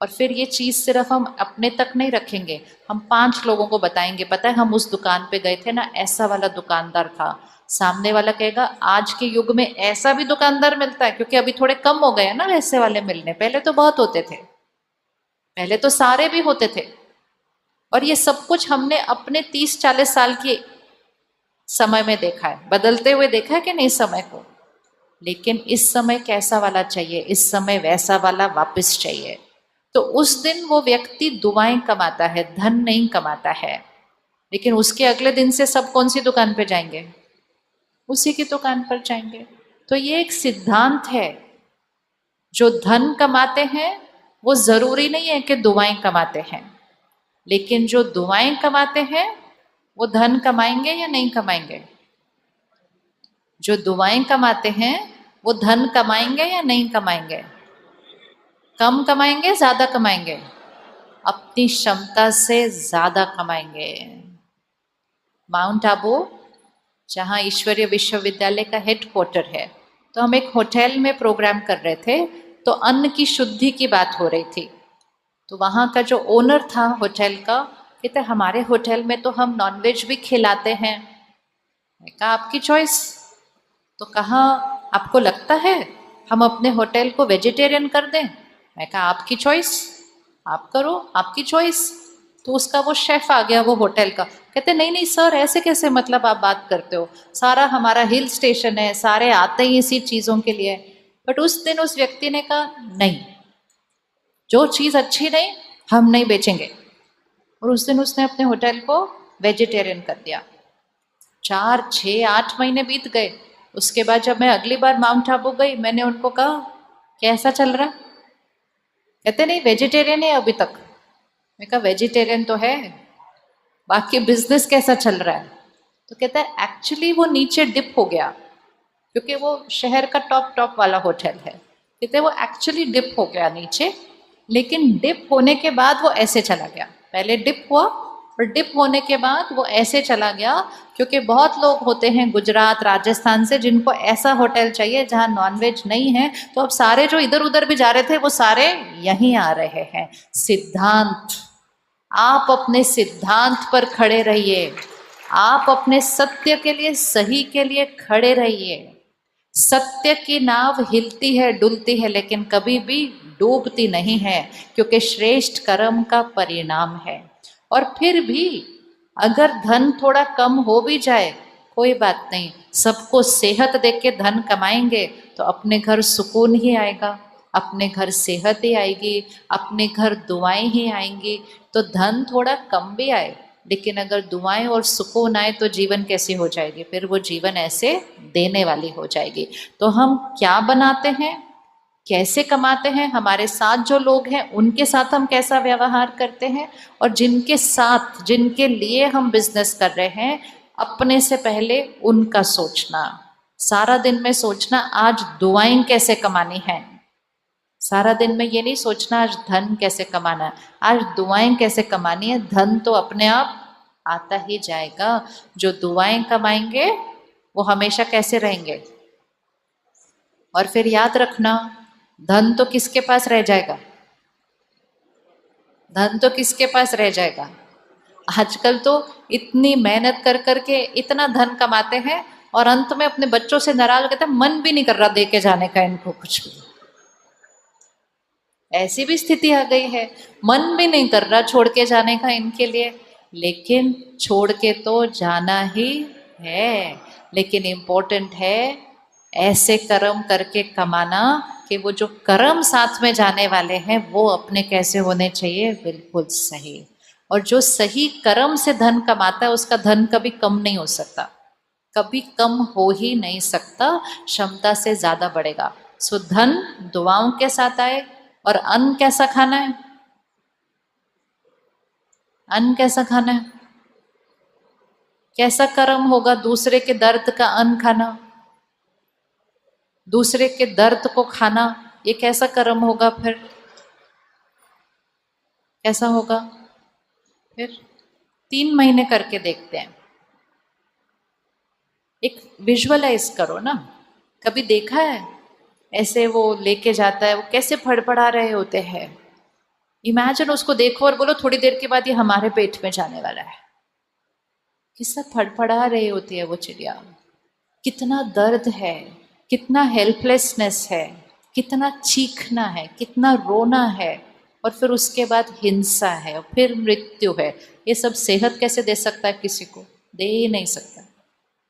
और फिर ये चीज सिर्फ हम अपने तक नहीं रखेंगे, हम 5 लोगों को बताएंगे, पता है हम उस दुकान पे गए थे ना, ऐसा वाला दुकानदार था। सामने वाला कहेगा आज के युग में ऐसा भी दुकानदार मिलता है, क्योंकि अभी थोड़े कम हो गए हैं ना वैसे वाले मिलने, पहले तो बहुत होते थे, पहले तो सारे भी होते थे। और ये सब कुछ हमने अपने 30-40 साल के समय में देखा है, बदलते हुए देखा है कि नहीं समय को। लेकिन इस समय कैसा वाला चाहिए? इस समय वैसा वाला वापस चाहिए। तो उस दिन वो व्यक्ति दुआएं कमाता है, धन नहीं कमाता है। लेकिन उसके अगले दिन से सब कौन सी दुकान पे जाएंगे? उसी की दुकान पर जाएंगे। तो ये एक सिद्धांत है, जो धन कमाते हैं वो जरूरी नहीं है कि दुआएं कमाते हैं, लेकिन जो दुआएं कमाते हैं वो धन कमाएंगे या नहीं कमाएंगे? जो दुआएं कमाते हैं वो धन कमाएंगे या नहीं कमाएंगे? कम कमाएंगे ज्यादा कमाएंगे? अपनी क्षमता से ज्यादा कमाएंगे। माउंट आबू, जहाँ ईश्वरीय विश्वविद्यालय का हेडक्वार्टर है, तो हम एक होटल में प्रोग्राम कर रहे थे, तो अन्न की शुद्धि की बात हो रही थी। तो वहाँ का जो ओनर था होटल का, कहते हमारे होटल में तो हम नॉनवेज भी खिलाते हैं। मैं कहा आपकी चॉइस। तो कहा आपको लगता है हम अपने होटल को वेजिटेरियन कर दें? मैं कहा आपकी चॉइस, आप करो, आपकी चॉइस। तो उसका वो शेफ आ गया वो होटल का, कहते नहीं नहीं सर ऐसे कैसे, मतलब आप बात करते हो, सारा हमारा हिल स्टेशन है, सारे आते ही इसी चीज़ों के लिए। बट उस दिन उस व्यक्ति ने कहा नहीं, जो चीज़ अच्छी नहीं हम नहीं बेचेंगे। और उस दिन उसने अपने होटल को वेजिटेरियन कर दिया। 4, 6, 8 महीने बीत गए। उसके बाद जब मैं अगली बार माउंट आबू गई, मैंने उनको कहा कैसा चल रहा? कहते नहीं वेजिटेरियन है अभी तक। मैं कहा वेजिटेरियन तो है, बाकी बिजनेस कैसा चल रहा है? तो कहता है एक्चुअली वो नीचे डिप हो गया, क्योंकि वो शहर का टॉप टॉप वाला होटल है। कहते वो एक्चुअली डिप हो गया नीचे, लेकिन डिप होने के बाद वो ऐसे चला गया। पहले डिप हुआ और डिप होने के बाद वो ऐसे चला गया, क्योंकि बहुत लोग होते हैं गुजरात राजस्थान से जिनको ऐसा होटल चाहिए जहाँ नॉनवेज नहीं है। तो अब सारे जो इधर उधर भी जा रहे थे वो सारे यहीं आ रहे हैं। सिद्धांत, आप अपने सिद्धांत पर खड़े रहिए, आप अपने सत्य के लिए, सही के लिए खड़े रहिए। सत्य की नाव हिलती है डुलती है, लेकिन कभी भी डूबती नहीं है, क्योंकि श्रेष्ठ कर्म का परिणाम है। और फिर भी अगर धन थोड़ा कम हो भी जाए कोई बात नहीं, सबको सेहत देख के धन कमाएंगे तो अपने घर सुकून ही आएगा, अपने घर सेहत ही आएगी, अपने घर दुआएं ही आएंगी। तो धन थोड़ा कम भी आए, लेकिन अगर दुआएं और सुकून आए तो जीवन कैसी हो जाएगी? फिर वो जीवन ऐसे देने वाली हो जाएगी। तो हम क्या बनाते हैं, कैसे कमाते हैं, हमारे साथ जो लोग हैं उनके साथ हम कैसा व्यवहार करते हैं, और जिनके साथ जिनके लिए हम बिजनेस कर रहे हैं अपने से पहले उनका सोचना। सारा दिन में सोचना आज दुआएं कैसे कमानी है, सारा दिन में ये नहीं सोचना आज धन कैसे कमाना है, आज दुआएं कैसे कमानी है। धन तो अपने आप आता ही जाएगा। जो दुआएं कमाएंगे वो हमेशा कैसे रहेंगे। और फिर याद रखना, धन तो किसके पास रह जाएगा, धन तो किसके पास रह जाएगा। आजकल तो इतनी मेहनत कर करके इतना धन कमाते हैं और अंत में अपने बच्चों से नाराज कहते हैं मन भी नहीं कर रहा दे के जाने का इनको कुछ भी। ऐसी भी स्थिति आ गई है, मन भी नहीं कर रहा छोड़ के जाने का इनके लिए, लेकिन छोड़ के तो जाना ही है। लेकिन इम्पोर्टेंट है ऐसे कर्म करके कमाना कि वो जो कर्म साथ में जाने वाले हैं वो अपने कैसे होने चाहिए, बिल्कुल सही। और जो सही कर्म से धन कमाता है उसका धन कभी कम नहीं हो सकता, कभी कम हो ही नहीं सकता, क्षमता से ज्यादा बढ़ेगा। सो धन दुआओं के साथ आए। और अन्न कैसा खाना है, अन्न कैसा खाना है, कैसा कर्म होगा दूसरे के दर्द का अन्न खाना, दूसरे के दर्द को खाना, ये कैसा कर्म होगा, फिर कैसा होगा। फिर 3 महीने करके देखते हैं, एक विजुअलाइज करो ना। कभी देखा है ऐसे वो लेके जाता है, वो कैसे फड़फड़ा रहे होते हैं। इमेजिन उसको देखो और बोलो थोड़ी देर के बाद ये हमारे पेट में जाने वाला है। कितना फड़फड़ा रही होती है वो चिड़िया, कितना दर्द है, कितना हेल्पलेसनेस है, कितना चीखना है, कितना रोना है, और फिर उसके बाद हिंसा है और फिर मृत्यु है। ये सब सेहत कैसे दे सकता है किसी को, दे ही नहीं सकता।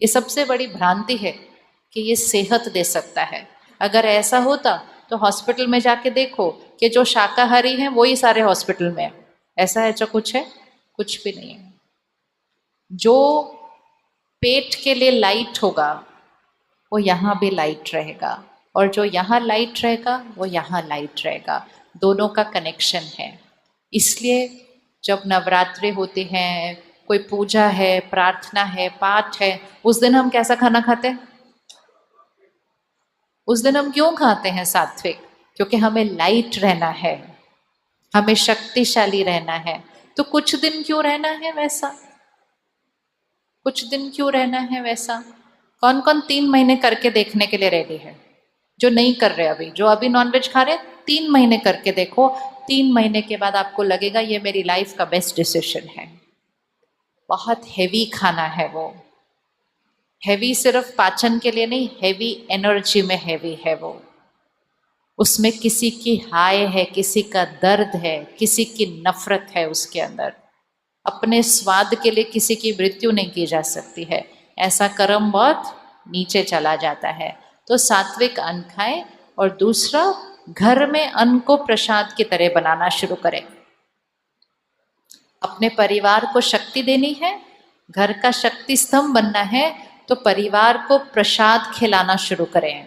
ये सबसे बड़ी भ्रांति है कि ये सेहत दे सकता है। अगर ऐसा होता तो हॉस्पिटल में जाके देखो कि जो शाकाहारी हैं वही सारे हॉस्पिटल में है। ऐसा है जो कुछ है, कुछ भी नहीं है। जो पेट के लिए लाइट होगा वो यहाँ भी लाइट रहेगा, और जो यहाँ लाइट रहेगा वो यहाँ लाइट रहेगा, दोनों का कनेक्शन है। इसलिए जब नवरात्रि होती हैं, कोई पूजा है, प्रार्थना है, पाठ है, उस दिन हम कैसा खाना खाते हैं, उस दिन हम क्यों खाते हैं सात्विक, क्योंकि हमें लाइट रहना है, हमें शक्तिशाली रहना है। तो कुछ दिन क्यों रहना है वैसा, कुछ दिन क्यों रहना है वैसा। कौन कौन 3 महीने करके देखने के लिए रेडी है, जो नहीं कर रहे अभी, जो अभी नॉनवेज खा रहे 3 महीने करके देखो। 3 महीने के बाद आपको लगेगा ये मेरी लाइफ का बेस्ट डिसीजन है। बहुत हेवी खाना है वो, हेवी सिर्फ पाचन के लिए नहीं, हेवी एनर्जी में हेवी है वो। उसमें किसी की हाय है, किसी का दर्द है, किसी की नफरत है उसके अंदर। अपने स्वाद के लिए किसी की मृत्यु नहीं की जा सकती है। ऐसा कर्म बहुत नीचे चला जाता है। तो सात्विक अन्न खाएं, और दूसरा घर में अन्न को प्रसाद की तरह बनाना शुरू करें। अपने परिवार को शक्ति देनी है, घर का शक्ति स्तंभ बनना है, तो परिवार को प्रसाद खिलाना शुरू करें।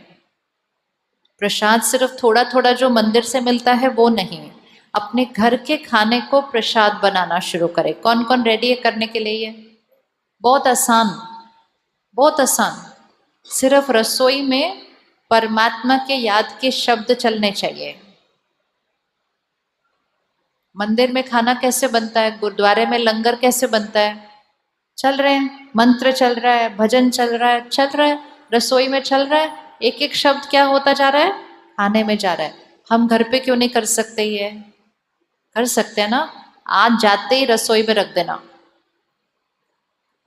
प्रसाद सिर्फ थोड़ा थोड़ा जो मंदिर से मिलता है वो नहीं, अपने घर के खाने को प्रसाद बनाना शुरू करें। कौन कौन रेडी है करने के लिए ये? बहुत आसान, बहुत आसान। सिर्फ रसोई में परमात्मा के याद के शब्द चलने चाहिए। मंदिर में खाना कैसे बनता है, गुरुद्वारे में लंगर कैसे बनता है, चल रहे हैं, मंत्र चल रहा है, भजन चल रहा है, चल रहा है, रसोई में चल रहा है। एक एक शब्द क्या होता जा रहा है, खाने में जा रहा है। हम घर पे क्यों नहीं कर सकते, ये कर सकते हैं ना। आज जाते ही रसोई में रख देना।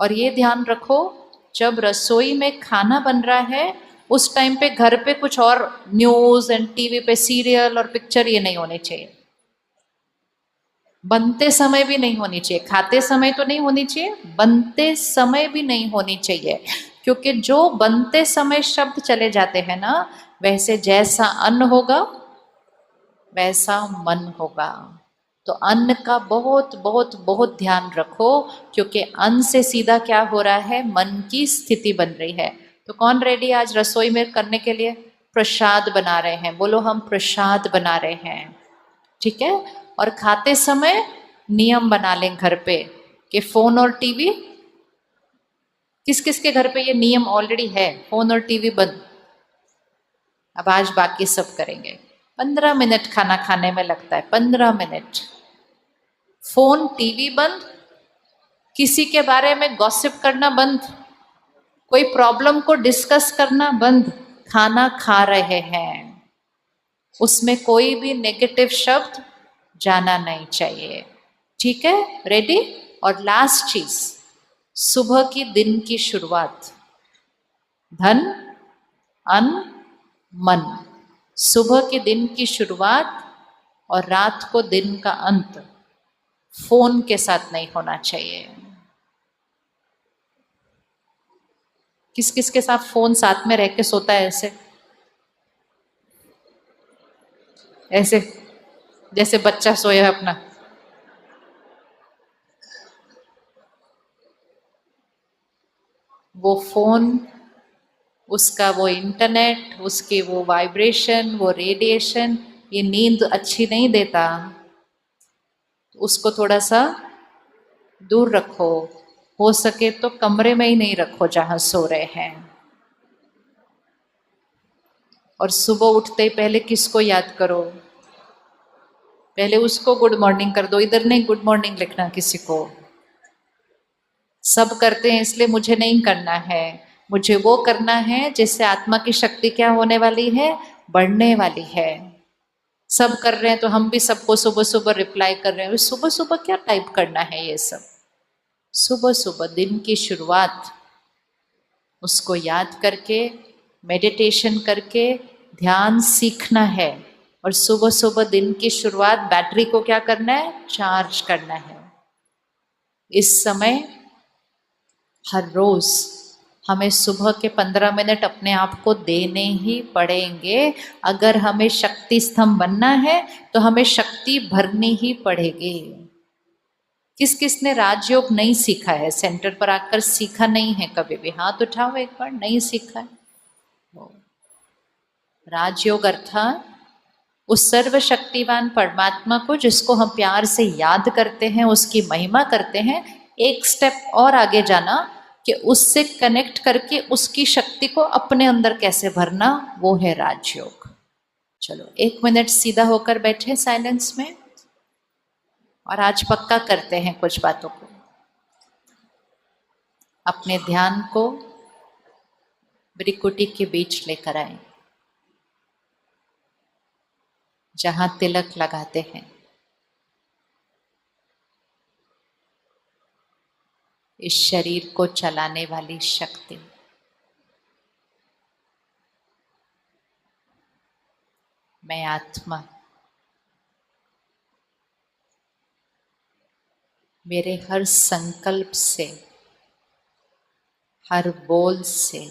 और ये ध्यान रखो, जब रसोई में खाना बन रहा है उस टाइम पे घर पे कुछ और न्यूज एंड टीवी पे सीरियल और पिक्चर ये नहीं होने चाहिए। बनते समय भी नहीं होनी चाहिए, खाते समय तो नहीं होनी चाहिए, बनते समय भी नहीं होनी चाहिए। क्योंकि जो बनते समय शब्द चले जाते हैं ना, वैसे जैसा अन्न होगा वैसा मन होगा। तो अन्न का बहुत बहुत बहुत ध्यान रखो, क्योंकि अन्न से सीधा क्या हो रहा है, मन की स्थिति बन रही है। तो कौन रेडी आज रसोई में करने के लिए? प्रसाद बना रहे हैं, बोलो हम प्रसाद बना रहे हैं, ठीक है। और खाते समय नियम बना लें घर पे कि फोन और टीवी, किस किस के घर पे ये नियम ऑलरेडी है, फोन और टीवी बंद। अब आज बाकी सब करेंगे। 15 मिनट खाना खाने में लगता है, 15 मिनट। फोन टीवी बंद, किसी के बारे में गॉसिप करना बंद, कोई प्रॉब्लम को डिस्कस करना बंद। खाना खा रहे हैं, उसमें कोई भी नेगेटिव शब्द जाना नहीं चाहिए, ठीक है। रेडी। और लास्ट चीज, सुबह की दिन की शुरुआत, धन अन्न मन, सुबह के दिन की शुरुआत और रात को दिन का अंत फोन के साथ नहीं होना चाहिए। किस किस के साथ फोन साथ में रह के सोता है ऐसे ऐसे, जैसे बच्चा सोया है अपना। वो फोन, उसका वो इंटरनेट, उसके वो वाइब्रेशन, वो रेडिएशन, ये नींद अच्छी नहीं देता। उसको थोड़ा सा दूर रखो, हो सके तो कमरे में ही नहीं रखो जहां सो रहे हैं। और सुबह उठते ही पहले किसको याद करो, पहले उसको गुड मॉर्निंग कर दो। इधर नहीं गुड मॉर्निंग लिखना किसी को। सब करते हैं इसलिए मुझे नहीं करना है, मुझे वो करना है जिससे आत्मा की शक्ति क्या होने वाली है, बढ़ने वाली है। सब कर रहे हैं तो हम भी सबको सुबह सुबह रिप्लाई कर रहे हैं। सुबह सुबह क्या टाइप करना है ये सब, सुबह सुबह दिन की शुरुआत उसको याद करके, मेडिटेशन करके, ध्यान सीखना है। और सुबह सुबह दिन की शुरुआत बैटरी को क्या करना है, चार्ज करना है। इस समय हर रोज हमें सुबह के 15 मिनट अपने आप को देने ही पड़ेंगे। अगर हमें शक्ति स्तंभ बनना है तो हमें शक्ति भरनी ही पड़ेगी। किस किस ने राजयोग नहीं सीखा है, सेंटर पर आकर सीखा नहीं है कभी भी, हाथ उठाओ एक बार। नहीं सीखा है। राजयोग अर्थात उस सर्वशक्तिवान परमात्मा को जिसको हम प्यार से याद करते हैं, उसकी महिमा करते हैं, एक स्टेप और आगे जाना कि उससे कनेक्ट करके उसकी शक्ति को अपने अंदर कैसे भरना, वो है राजयोग। चलो 1 मिनट सीधा होकर बैठे साइलेंस में, और आज पक्का करते हैं कुछ बातों को। अपने ध्यान को भ्रिकुटी के बीच लेकर आए, जहां तिलक लगाते हैं। इस शरीर को चलाने वाली शक्ति, मैं आत्मा, मेरे हर संकल्प से, हर बोल से,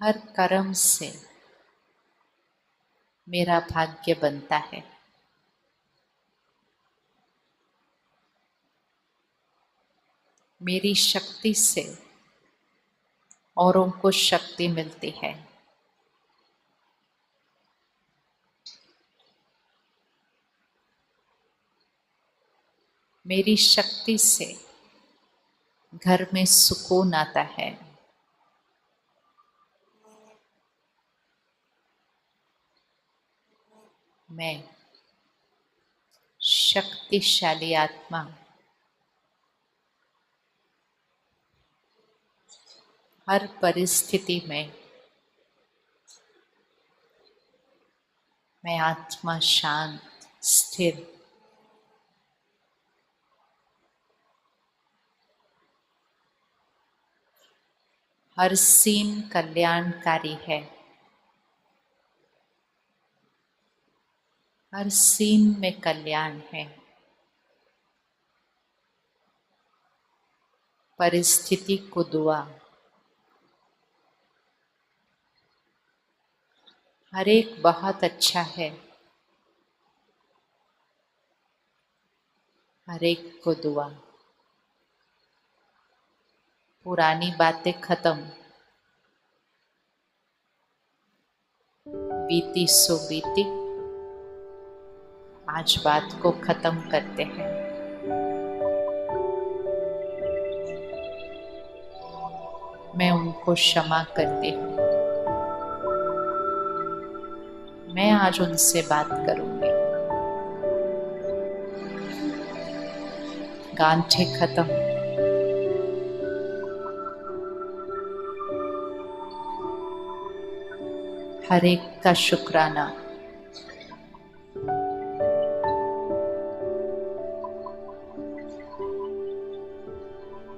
हर कर्म से मेरा भाग्य बनता है। मेरी शक्ति से औरों को शक्ति मिलती है। मेरी शक्ति से घर में सुकून आता है। मैं शक्तिशाली आत्मा, हर परिस्थिति में मैं आत्मा शांत स्थिर, हर सीन कल्याणकारी है। हर सीन में कल्याण है। परिस्थिति को दुआ, हर एक बहुत अच्छा है, हर एक को दुआ। पुरानी बातें खत्म, बीती सो बीती, आज बात को खत्म करते हैं। मैं उनको क्षमा करती हूँ। मैं आज उनसे बात करूंगी। गांठें खत्म। हर एक का शुक्राना।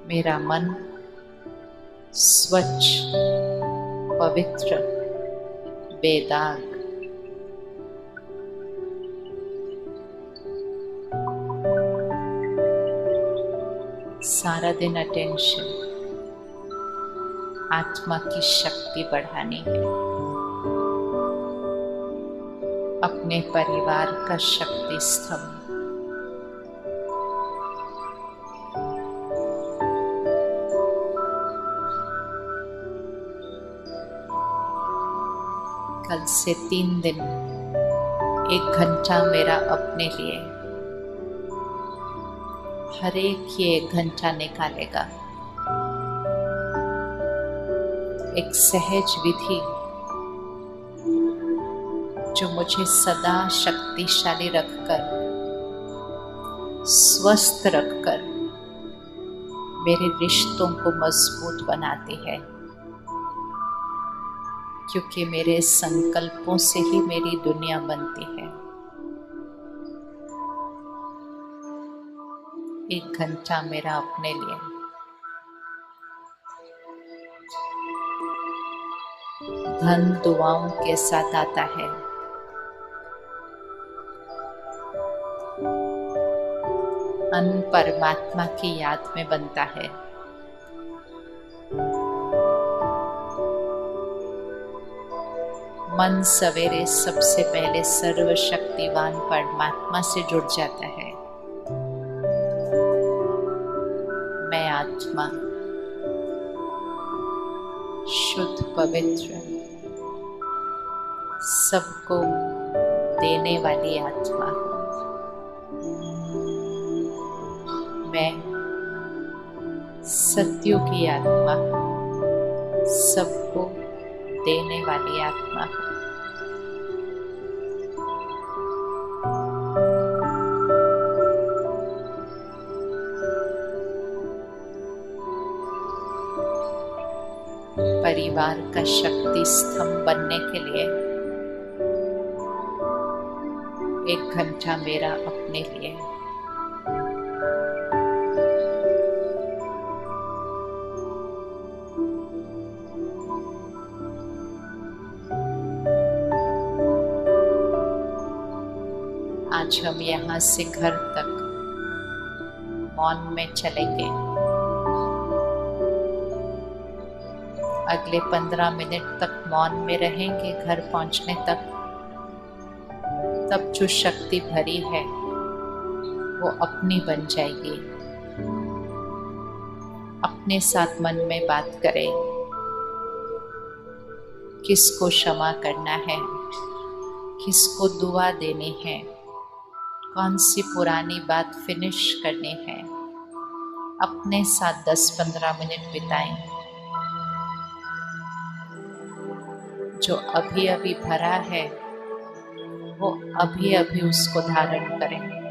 मेरा मन स्वच्छ, पवित्र, बेदाग। सारा दिन अटेंशन आत्मा की शक्ति बढ़ानी है। अपने परिवार का शक्ति स्तंभ। कल से 3 दिन 1 घंटा मेरा अपने लिए। हर एक ये 1 घंटा निकालेगा। एक सहज विधि जो मुझे सदा शक्तिशाली रखकर, स्वस्थ रखकर मेरे रिश्तों को मजबूत बनाती है। क्योंकि मेरे संकल्पों से ही मेरी दुनिया बनती है। 1 घंटा मेरा अपने लिए। धन दुआओं के साथ आता है। अन्न परमात्मा की याद में बनता है। मन सवेरे सबसे पहले सर्वशक्तिवान परमात्मा से जुड़ जाता है। मैं आत्मा शुद्ध, पवित्र, सबको देने वाली आत्मा हूँ। मैं सत्युग की आत्मा हूँ, सबको देने वाली आत्मा हूँ। परिवार का शक्ति स्तंभ बनने के लिए 1 घंटा मेरा अपने लिए। आज हम यहाँ से घर तक मौन में चलेंगे। अगले 15 मिनट तक मौन में रहेंगे घर पहुंचने तक। तब जो शक्ति भरी है वो अपनी बन जाएगी। अपने साथ मन में बात करें। किसको क्षमा करना है, किसको दुआ देनी है, कौन सी पुरानी बात फिनिश करनी है। अपने साथ 10-15 मिनट बिताएं। जो अभी अभी भरा है वो अभी अभी उसको धारण करें।